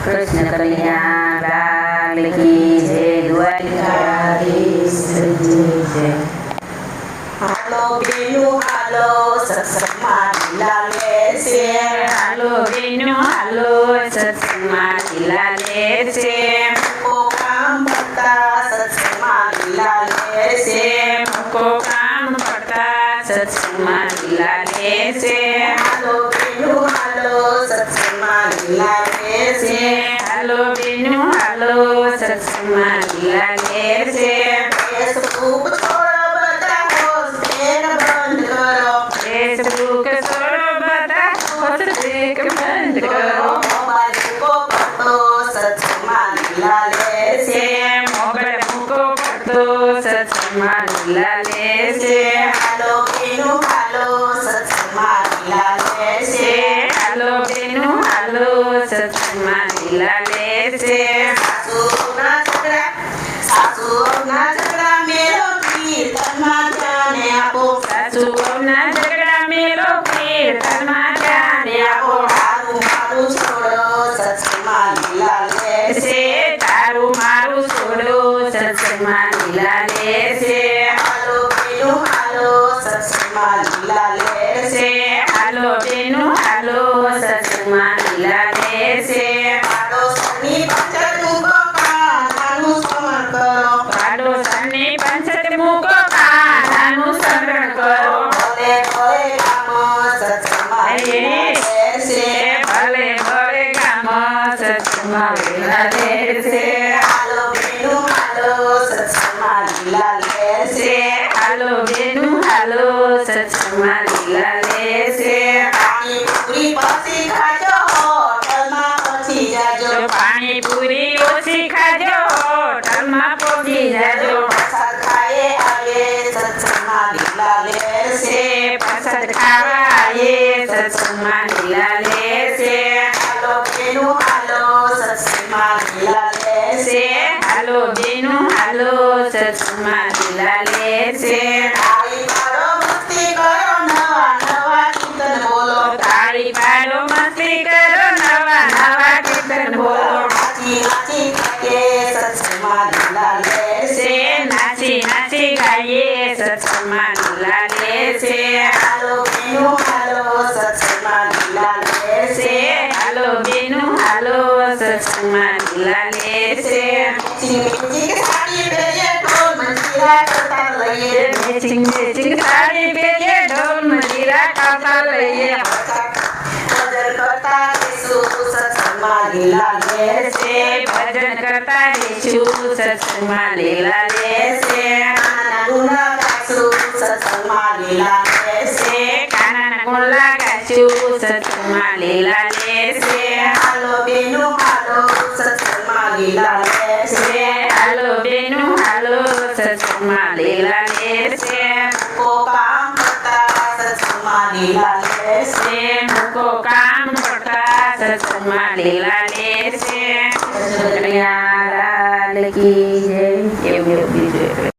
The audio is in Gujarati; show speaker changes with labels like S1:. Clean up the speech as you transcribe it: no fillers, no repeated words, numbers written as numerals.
S1: કૃષ્ણ કનૈયા લાલ કી જય દ્વારકાધીશ જય.
S2: હાલો બેનું હાલો સત્સંગમાં લીલા લેશે.
S1: હાલો બેનો હાલો સત્સંગમાં લીલા લેશે.
S2: મૂકો કામ કરતા સત્સંગમાં લીલા લેશે.
S1: મૂકો કામ કરતા સત્સંગમાં લીલા લેશે.
S2: હાલો બેનું હાલો સત્સંગમાં લીલા લેશે.
S1: હાલો બેનો હાલો સત્સંગમાં લીલા લેશે.
S2: ફેસબુક છોડો બધા હોસ્ટેલ બંધ કરો.
S1: ફેસબુક છોડો બધા હોસ્ટેલ બંધ કરો.
S2: મોબાઈલ મૂકો પડતો સત્સંગમાં લીલા લેશે.
S1: મોબાઈલ મૂકો પડતો સત્સંગમાં લીલા લેશે.
S2: હાલો બેનું હાલો સત્સંગમાં લીલા લેશે.
S1: હાલો બેનો હાલો સત્સંગમાં લીલા લેશે.
S2: સાસુઓના ઝઘડા મેલો કીર્તનમાં ધ્યાને આપો.
S1: સાસુઓના ઝઘડા મેલો કીર્તનમાં ધ્યાને આપો.
S2: હારું મારું છોડો સત્સંગમાં લીલા લેશે.
S1: તારું મારું છોડો સત્સંગમાં લીલા લેશે.
S2: હાલો બેનું હાલો સત્સંગમાં લીલા લેશે.
S1: હાલો બેનો હાલો સત્સંગમાં લીલા લેશે.
S2: પાડોશની પંચાયત મૂકો કાનાનું સ્મરણ કરો.
S1: પાડોશની પંચાયત મૂકો કાનાનું સ્મરણ કરો.
S2: ભલે ભલે કામ સત્સંગમાં લીલા લેશે.
S1: ભલે ભલે ગામ સત્સંગમાં લીલા લેશે.
S2: હાલો બેનું હાલો સત્સંગમાં લીલા લેશે.
S1: હાલો બેનો હાલો સત્સંગમાં લીલા લેશે.
S2: પાણીપુરી પછી ખાજો હોટલમાં પછી જાજો.
S1: પાણીપુરી ઓછી ખાજો હોટલમાં પહોંચી જાજો.
S2: પ્રસાદ ખાયે આવે સત્સંગમાં લીલા લેશે.
S1: પ્રસાદ ખાવા આવીએ સત્સંગમાં લીલા લેશે.
S2: હાલો બેનું હાલો સત્સંગમાં લીલા લેશે.
S1: હાલો બેનો હાલો સત્સંગમાં લીલા લેશે.
S2: તાળી પાડો મસ્તી કરો નવા નવા કીર્તન બોલો.
S1: તાળી પાડો મસ્તી કરો નવા નવા કીર્તન બોલો.
S2: નાચી નાચી ખાઈએ સત્સંગમાં લીલા લેશે.
S1: નાચી નાચી ગાઈએ સત્સંગમાં લીલા લેશે.
S2: હાલો બેનું હાલો સત્સંગમાં લીલા લેશે.
S1: હાલો બેનો હાલો સત્સંગમાં લીલા લેશે.
S2: મેચિંગ સાડી પહેરીએ ઢોલ મંજીરા કરતા લઈએ.
S1: મેચિંગ મેચિંગ સાડી પહેરીએ ઢોલ મંજીરા કરતા લઈએ.
S2: ભજન કરતા રહીશું સત્સંગમાં લીલા લેશે.
S1: ભજન કરતા રહીશું સત્સંગમાં લીલા લેશે.
S2: નાના ગુના ગાઈશું સત્સંગમાં લીલા લેશે.
S1: કાનાના કોલા ગાશું સત્સંગમાં લીલા લેશે.
S2: હાલો બેનું હાલો સત્સંગમાં લીલા લેશે.
S1: હાલો બેનો હાલો સત્સંગમાં લીલા લેશે.
S2: મૂકો કામ કરતા સત્સંગમાં લીલા લેશે.
S1: મૂકો કામ કરતા સત્સંગમાં લીલા લેશે. કનૈયા લાલ કી જય. એવું બીજું